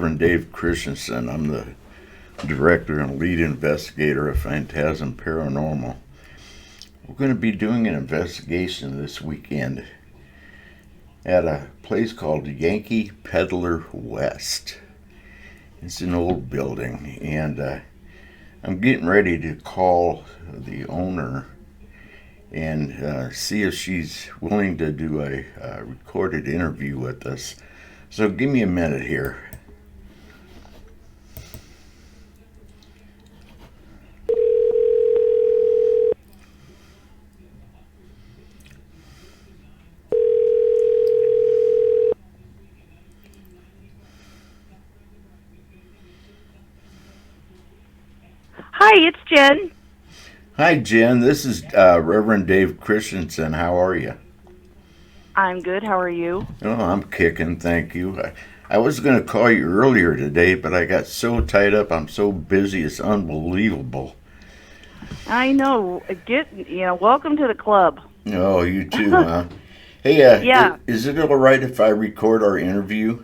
Reverend Dave Christensen. I'm the director and lead investigator of Phantasm Paranormal. We're going to be doing an investigation this weekend at a place called Yankee Peddler West. It's an old building, and I'm getting ready to call the owner and see if she's willing to do a recorded interview with us. So give me a minute here. Hi, it's Jen. Hi, Jen. This is Reverend Dave Christensen. How are you? I'm good. How are you? Oh, I'm kicking, thank you. I was going to call you earlier today, but I got so tied up. I'm so busy. It's unbelievable. I know. Welcome to the club. Oh, you too, huh? Hey, Yeah. is it all right if I record our interview?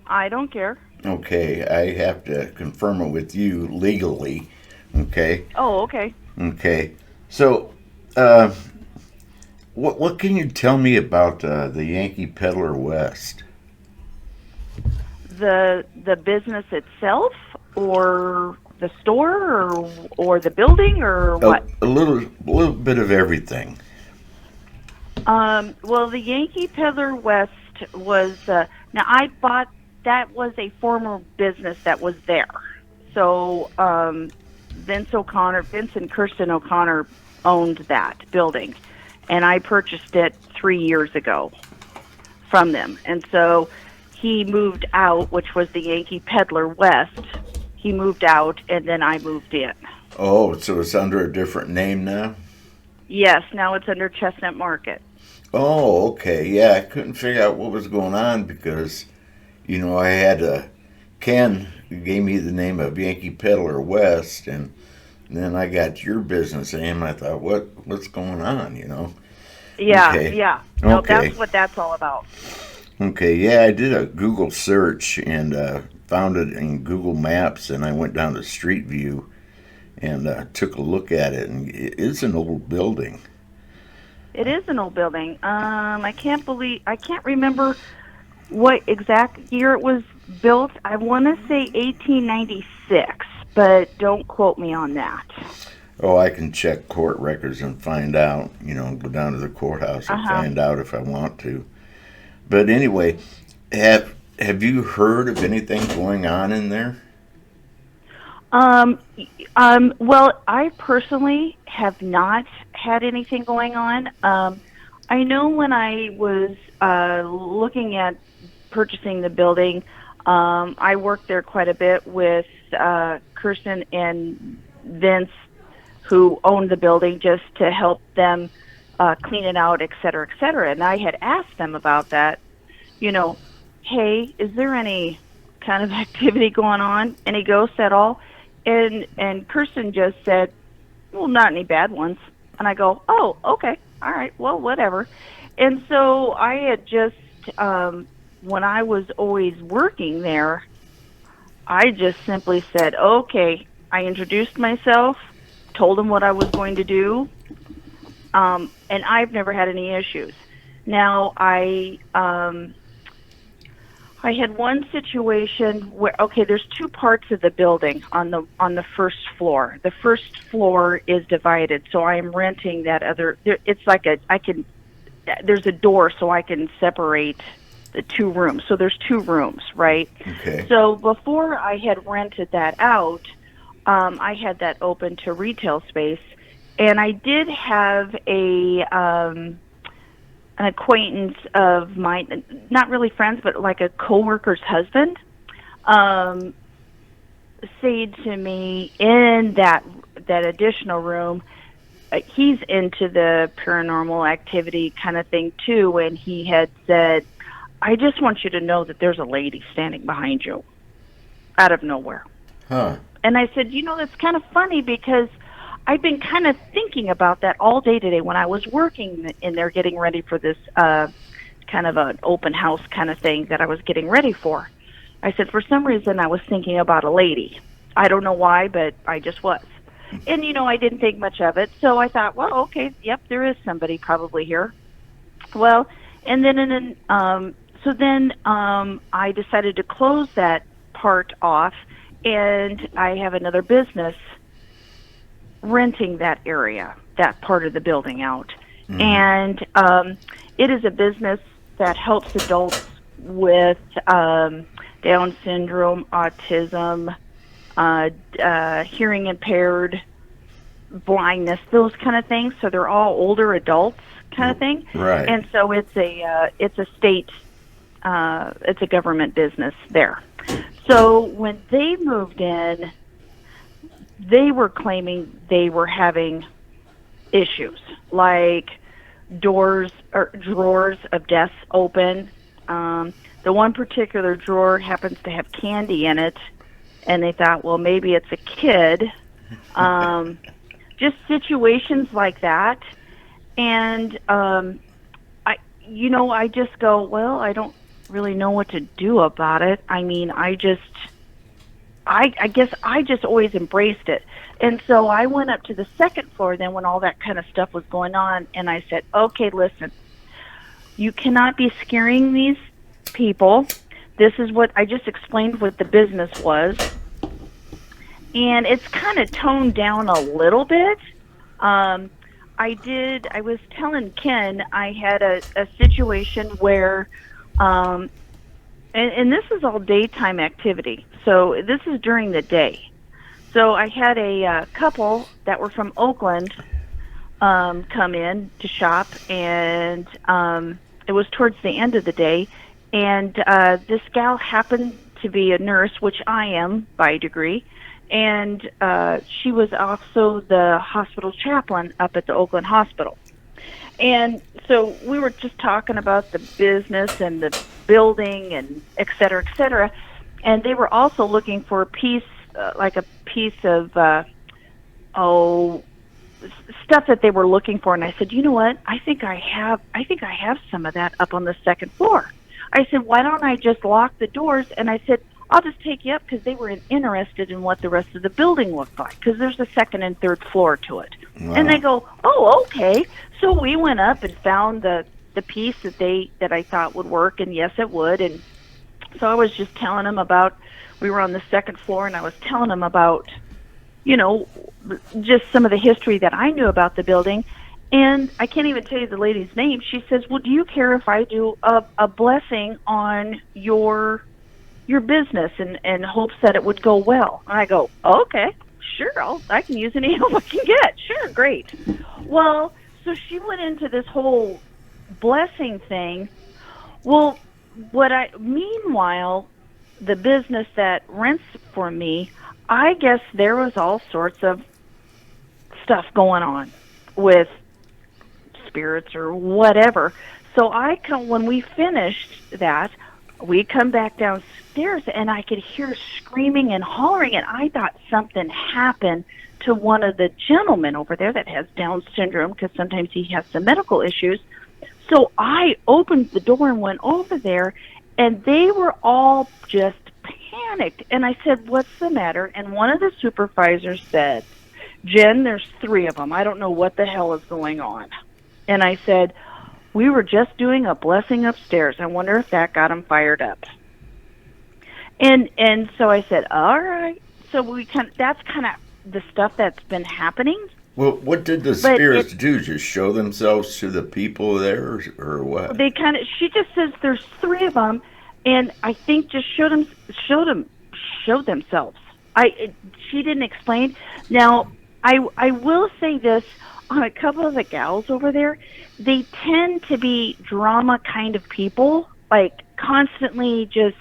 I don't care. Okay, I have to confirm it with you legally. Okay. Oh, okay. Okay. So, what can you tell me about the Yankee Peddler West? The business itself, or the store, or the building, or what? A little bit of everything. Well, the Yankee Peddler West was now I bought. That was a former business that was there. So Vince and Kirsten O'Connor owned that building, and I purchased it 3 years ago from them. And so he moved out, which was the Yankee Peddler West. He moved out, and then I moved in. Oh, so it's under a different name now? Yes, now it's under Chestnut Market. Oh, okay. Yeah, I couldn't figure out what was going on because, I had Ken gave me the name of Yankee Peddler West, and then I got your business name. I thought, what's going on, Yeah, Okay. yeah. No, Okay. that's what that's all about. Okay, yeah, I did a Google search and found it in Google Maps, and I went down to Street View and took a look at it, and it's an old building. It is an old building. I can't remember what exact year it was built. I want to say 1896, but don't quote me on that. Oh, I can check court records and find out, go down to the courthouse and find out if I want to. But anyway, have you heard of anything going on in there? Well, I personally have not had anything going on. I know when I was looking at purchasing the building, I worked there quite a bit with Kirsten and Vince, who owned the building, just to help them clean it out, et cetera, et cetera. And I had asked them about that, hey, is there any kind of activity going on, any ghosts at all? And Kirsten just said, well, not any bad ones. And I go, oh, okay, all right, well, whatever. And so I had just, when I was always working there, I just simply said, okay, I introduced myself, told them what I was going to do, and I've never had any issues. Now, I had one situation where, okay, there's two parts of the building on the first floor. The first floor is divided, so I am renting that other. It's like there's a door so I can separate the two rooms. So there's two rooms, right? Okay. So before I had rented that out, I had that open to retail space, and I did have an acquaintance of mine, not really friends, but like a coworker's husband, said to me in that additional room, he's into the paranormal activity kind of thing too, and he had said, I just want you to know that there's a lady standing behind you out of nowhere. Huh. And I said, that's kind of funny because I've been kind of thinking about that all day today when I was working in there getting ready for this kind of an open house kind of thing that I was getting ready for. I said, for some reason I was thinking about a lady. I don't know why, but I just was. And, I didn't think much of it. So I thought, well, okay, yep, there is somebody probably here. Well, and then I decided to close that part off, and I have another business renting that area, that part of the building out. And it is a business that helps adults with Down syndrome, autism, hearing impaired, blindness, those kind of things. So they're all older adults kind of thing. Right. And so it's a state, it's a government business there. So when they moved in, they were claiming they were having issues like doors or drawers of desks open. The one particular drawer happens to have candy in it, and they thought, well, maybe it's a kid. Just situations like that. And I just go, well, I don't really know what to do about it. I mean, I guess I just always embraced it. And so I went up to the second floor then when all that kind of stuff was going on, and I said, okay, listen, you cannot be scaring these people. This is what I just explained what the business was. And it's kind of toned down a little bit. I was telling Ken I had a situation where, and this is all daytime activity. So this is during the day. So I had a couple that were from Oakland come in to shop, and it was towards the end of the day. And this gal happened to be a nurse, which I am by degree. And she was also the hospital chaplain up at the Oakland Hospital. And so we were just talking about the business and the building and et cetera, et cetera. And they were also looking for a piece of, stuff that they were looking for. And I said, you know what? I think I have some of that up on the second floor. I said, why don't I just lock the doors? And I said, I'll just take you up, because they were interested in what the rest of the building looked like, because there's a second and third floor to it. Wow. And they go, oh, okay. So we went up and found the piece that I thought would work, and yes, it would. And so I was just telling them about, we were on the second floor, and I was telling them about, just some of the history that I knew about the building. And I can't even tell you the lady's name. She says, well, do you care if I do a blessing on your business and hopes that it would go well? And I go, okay, sure, I can use any help I can get. Sure, great. Well, so she went into this whole blessing thing. Well, meanwhile, the business that rents for me, I guess there was all sorts of stuff going on with spirits or whatever. So when we finished that, we come back downstairs, and I could hear screaming and hollering, and I thought something happened to one of the gentlemen over there that has Down syndrome, because sometimes he has some medical issues. So I opened the door and went over there, and they were all just panicked. And I said, what's the matter? And one of the supervisors said, Jen, there's 3 of them. I don't know what the hell is going on. And I said, we were just doing a blessing upstairs. I wonder if that got them fired up. And so I said, all right. So that's kind of the stuff that's been happening. Well, what did the spirits do? Just show themselves to the people there, or what? She just says there's 3 of them, and I think just showed themselves. She didn't explain. Now, I will say this on a couple of the gals over there. They tend to be drama kind of people, like constantly just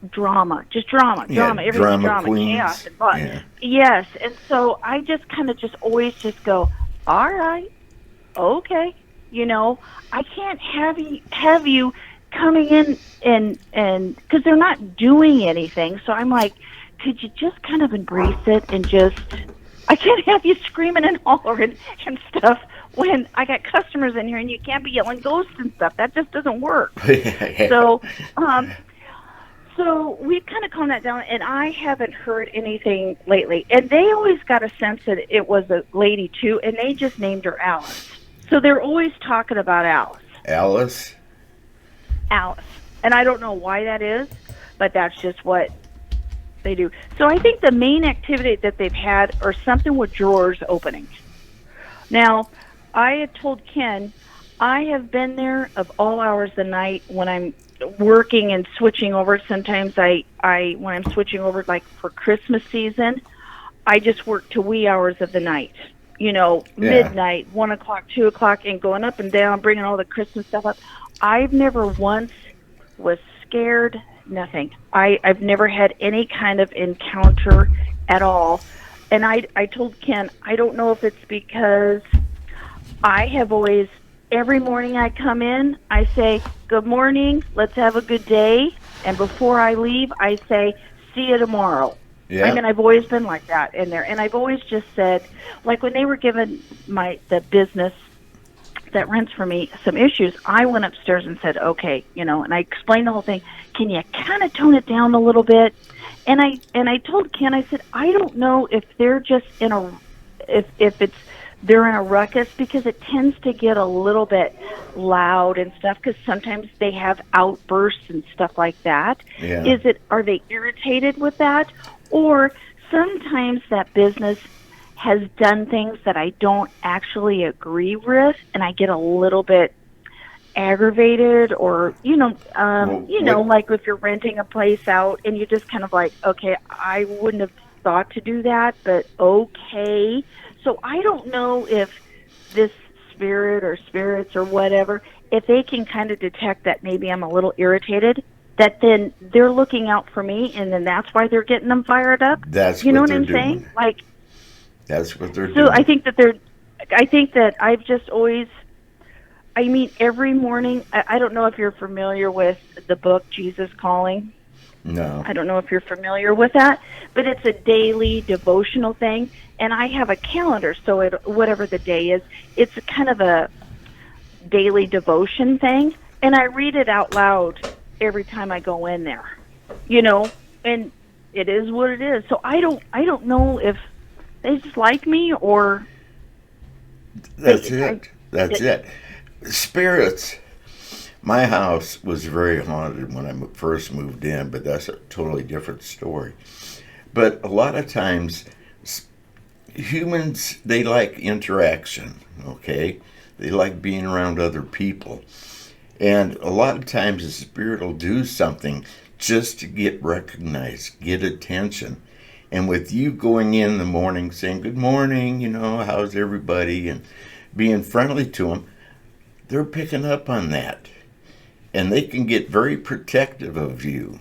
drama, everything drama, queens. Chaos, and fun. Yeah. Yes, and so I just kind of always go, all right, okay, I can't have you coming in and because they're not doing anything. So I'm like, could you just kind of embrace it and just, I can't have you screaming and hollering and stuff when I got customers in here, and you can't be yelling ghosts and stuff. That just doesn't work. So, So we've kind of calmed that down, and I haven't heard anything lately. And they always got a sense that it was a lady, too, and they just named her Alice. So they're always talking about Alice. Alice? Alice. And I don't know why that is, but that's just what they do. So I think the main activity that they've had are something with drawers opening. Now, I had told Ken I have been there of all hours of the night when I'm working and switching over. Sometimes I when I'm switching over, like for Christmas season, I just work to wee hours of the night. Midnight, 1 o'clock, 2 o'clock, and going up and down, bringing all the Christmas stuff up. I've never once was scared, nothing. I've never had any kind of encounter at all. And I told Ken, I don't know if it's because I have always, every morning I come in, I say, good morning, let's have a good day. And before I leave, I say, see you tomorrow. Yeah. I mean, I've always been like that in there. And I've always just said, like when they were giving the business that rents for me some issues, I went upstairs and said, okay, and I explained the whole thing. Can you kind of tone it down a little bit? And I told Ken, I said, I don't know if they're just they're in a ruckus, because it tends to get a little bit loud and stuff, because sometimes they have outbursts and stuff like that. Yeah. Are they irritated with that? Or sometimes that business has done things that I don't actually agree with, and I get a little bit aggravated, or like if you're renting a place out and you just kind of like, okay, I wouldn't have thought to do that, but okay. So I don't know if this spirit or spirits or whatever, if they can kind of detect that maybe I'm a little irritated, that then they're looking out for me, and then that's why they're getting them fired up. That's what I'm saying? Like, that's what they're doing. So I think that I've just always, every morning, I don't know if you're familiar with the book Jesus Calling. No. I don't know if you're familiar with that, but it's a daily devotional thing, and I have a calendar, so whatever the day is, it's kind of a daily devotion thing, and I read it out loud every time I go in there, and it is what it is. So I don't know if they just like me, or that's it. Spirits. My house was very haunted when I first moved in, but that's a totally different story. But a lot of times, humans, they like interaction, okay? They like being around other people. And a lot of times the spirit will do something just to get recognized, get attention. And with you going in the morning saying, good morning, how's everybody, and being friendly to them, they're picking up on that. And they can get very protective of you.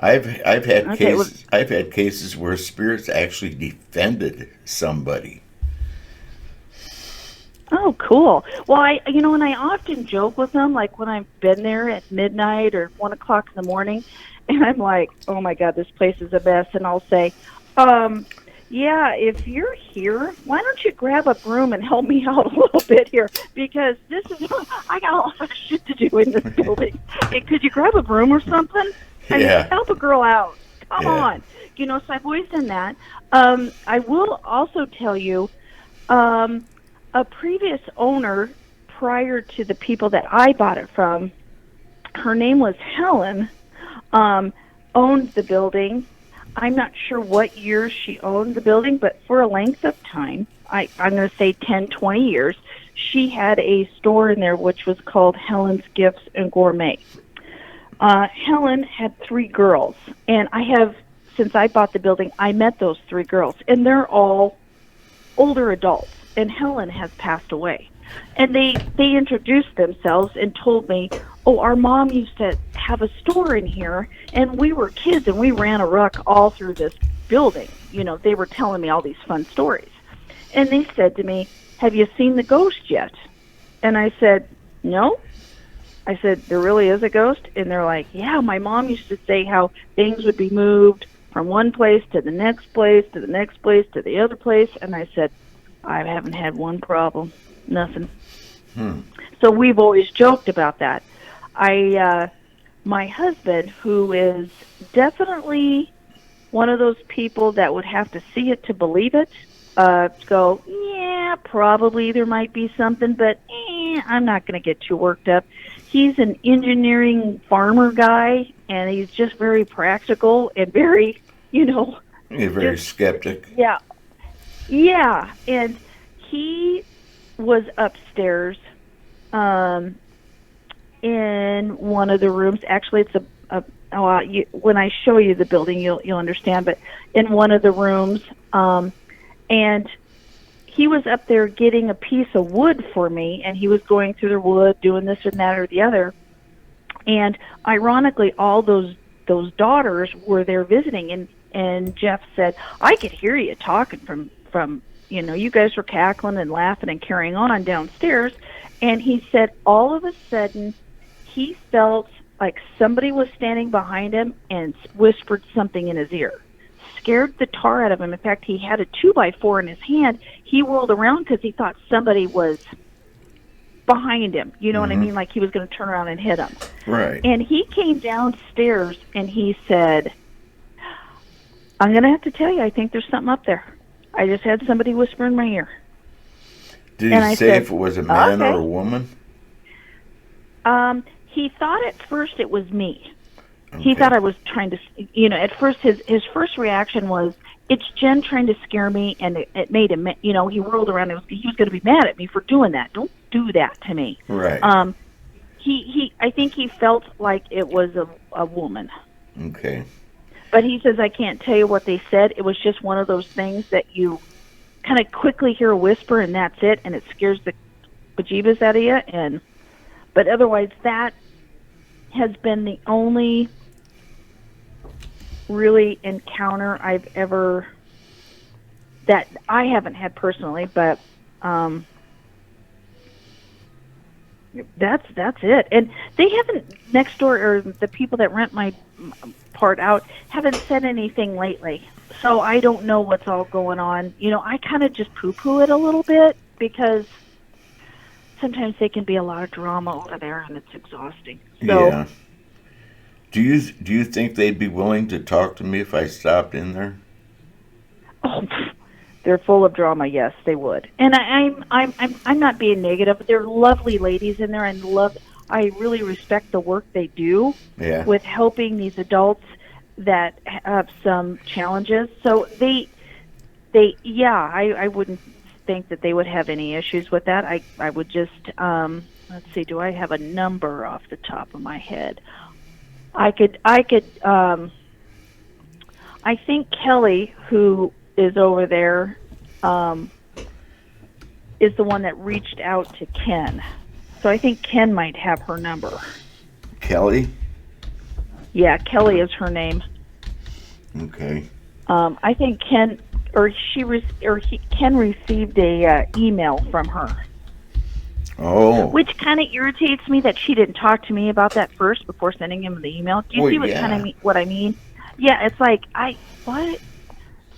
I've had cases where spirits actually defended somebody. Oh, cool. Well, and I often joke with them, like when I've been there at midnight or 1 o'clock in the morning, and I'm like, oh my God, this place is a mess. And I'll say, yeah, if you're here, why don't you grab a broom and help me out a little bit here? Because I got a lot of shit to do in this building. Hey, could you grab a broom or something? Help a girl out. Come on. So I've always done that. I will also tell you, a previous owner, prior to the people that I bought it from, her name was Helen, owned the building. I'm not sure what year she owned the building, but for a length of time, I'm going to say 10, 20 years, she had a store in there which was called Helen's Gifts and Gourmet. Helen had 3 girls, and since I bought the building, I met those 3 girls, and they're all older adults, and Helen has passed away. And they introduced themselves and told me, oh, our mom used to have a store in here, and we were kids, and we ran amok all through this building. They were telling me all these fun stories. And they said to me, have you seen the ghost yet? And I said, no. I said, there really is a ghost? And they're like, yeah, my mom used to say how things would be moved from one place to the next place, to the next place, to the other place. And I said, I haven't had one problem. Nothing. So we've always joked about that. My my husband, who is definitely one of those people that would have to see it to believe it, go, yeah, probably there might be something, but I'm not going to get too worked up. He's an engineering farmer guy, and he's just very practical and very, You're very just, skeptic. yeah, yeah. And he was upstairs um, in one of the rooms. Actually, it's when I show you the building, you'll understand. But in one of the rooms, and he was up there getting a piece of wood for me, and he was going through the wood, doing this and that or the other. And ironically, all those daughters were there visiting, and Jeff said, I could hear you talking from you guys were cackling and laughing and carrying on downstairs. And he said all of a sudden he felt like somebody was standing behind him and whispered something in his ear. Scared the tar out of him. In fact, he had a 2x4 in his hand. He whirled around because he thought somebody was behind him. You know what I mean? Like he was going to turn around and hit him. Right. And he came downstairs and he said, I'm going to have to tell you, I think there's something up there. I just had somebody whisper in my ear. Did he say if it was a man or a woman? He thought at first it was me. Okay. He thought I was trying to, at first his first reaction was, it's Jen trying to scare me, and it made him, he whirled around. He was going to be mad at me for doing that. Don't do that to me. Right. I think he felt like it was a woman. Okay. But he says, I can't tell you what they said. It was just one of those things that you kind of quickly hear a whisper, and that's it, and it scares the bejeebus out of you. But otherwise, that has been the only really encounter I've ever, that I haven't had personally, but that's it. And they haven't, next door, or the people that rent my part out, haven't said anything lately. So I don't know what's all going on. I kind of just poo-poo it a little bit because sometimes they can be a lot of drama over there, and it's exhausting. So, yeah. Do you think they'd be willing to talk to me if I stopped in there? Oh, they're full of drama. Yes, they would. And I'm not being negative. They're lovely ladies in there, and I really respect the work they do with helping these adults that have some challenges. So I wouldn't think that they would have any issues with that. I would just let's see, do I have a number off the top of my head? I think Kelly, who is over there, is the one that reached out to Ken. So I think Ken might have her number. Kelly? Yeah, Kelly is her name. Okay. I think Ken Ken received a email from her. Oh. Which kind of irritates me that she didn't talk to me about that first before sending him the email. Do you see what I mean? Yeah, it's like, what?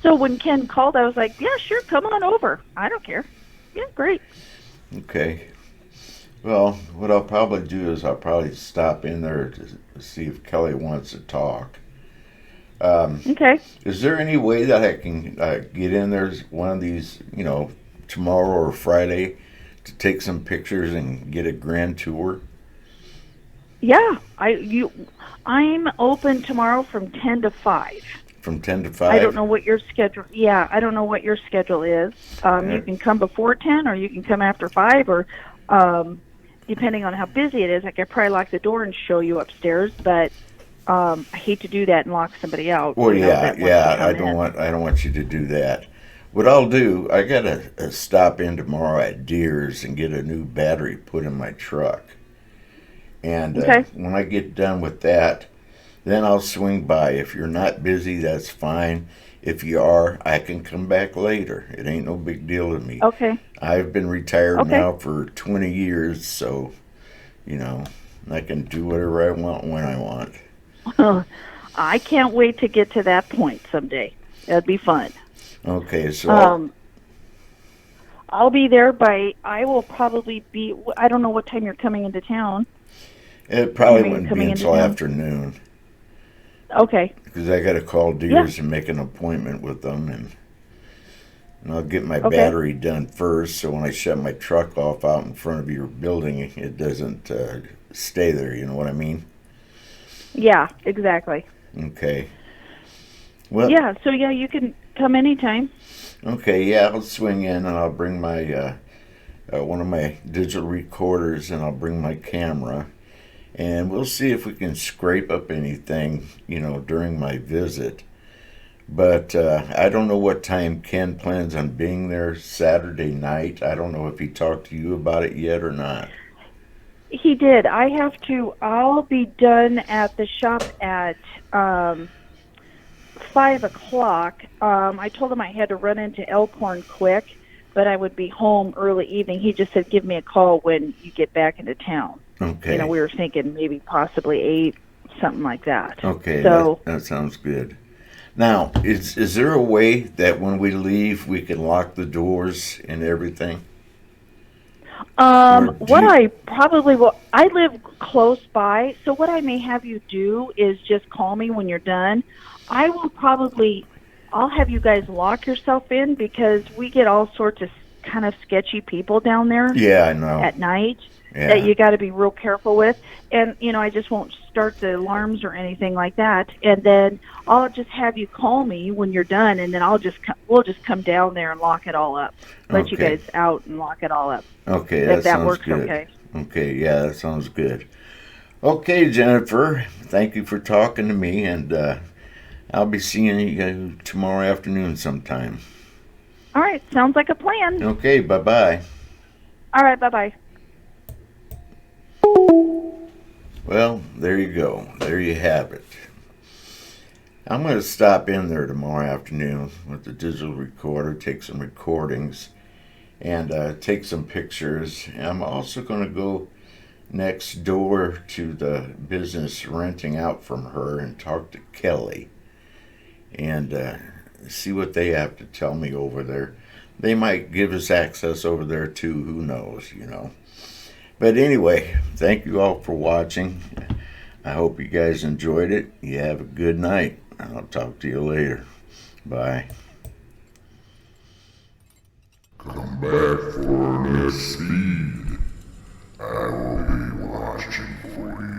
So when Ken called, I was like, yeah, sure, come on over. I don't care. Yeah, great. Okay. Well, what I'll probably do is I'll probably stop in there to see if Kelly wants to talk. Okay. Is there any way that I can get in there one of these, tomorrow or Friday, to take some pictures and get a grand tour? Yeah, I'm open tomorrow from 10 to 5. From 10 to 5? I don't know what your schedule. Yeah, I don't know what your schedule is. You can come before 10, or you can come after 5, or depending on how busy it is, I could probably lock the door and show you upstairs. But I hate to do that and lock somebody out. Well, I don't want you to do that. What I'll do, I gotta stop in tomorrow at Deere's and get a new battery put in my truck. And when I get done with that, then I'll swing by. If you're not busy, that's fine. If you are, I can come back later. It ain't no big deal to me. Okay. I've been retired now for 20 years, so, I can do whatever I want when I want. I can't wait to get to that point someday. That'd be fun. Okay, so I'll be there I will probably be, I don't know what time you're coming into town. It probably Coming wouldn't be coming into until town. afternoon Okay. because I got to call Yeah. dealers and make an appointment with them, and I'll get my Okay. battery done first. So when I shut my truck off out in front of your building, it doesn't stay there. You know what I mean? Yeah. Exactly. Okay. Well, Yeah. So yeah, you can come anytime. okay. Yeah, I'll swing in and I'll bring my one of my digital recorders and I'll bring my camera and we'll see if we can scrape up anything, during my visit. But I don't know what time Ken plans on being there Saturday night. I don't know if he talked to you about it yet or not. He did. I have to. I'll be done at the shop at 5 o'clock. I told him I had to run into Elkhorn quick, but I would be home early evening. He just said, "Give me a call when you get back into town." Okay. We were thinking maybe possibly 8, something like that. Okay, So, that sounds good. Now, is there a way that when we leave we can lock the doors and everything? Or do what you, I probably will, I live close by, so what I may have you do is just call me when you're done. I will probably, I'll have you guys lock yourself in because we get all sorts of kind of sketchy people down there yeah, I know. at night that Yeah. you got to be real careful with. And I just won't start the alarms or anything like that. And then I'll just have you call me when you're done, and then we'll just come down there and lock it all up. Let you Okay. guys out and lock it all up. Okay, If that that sounds works, good. okay. Okay, yeah, that sounds good. Okay, Jennifer, thank you for talking to me, and I'll be seeing you tomorrow afternoon sometime. All right, sounds like a plan. Okay, bye bye. All right, bye bye. Well, there you go. There you have it. I'm going to stop in there tomorrow afternoon with the digital recorder, take some recordings, and take some pictures. I'm also going to go next door to the business renting out from her and talk to Kelly and see what they have to tell me over there. They might give us access over there too. Who knows? But anyway, thank you all for watching. I hope you guys enjoyed it. You have a good night. I'll talk to you later. Bye. Come back for next speed. I will be watching for you.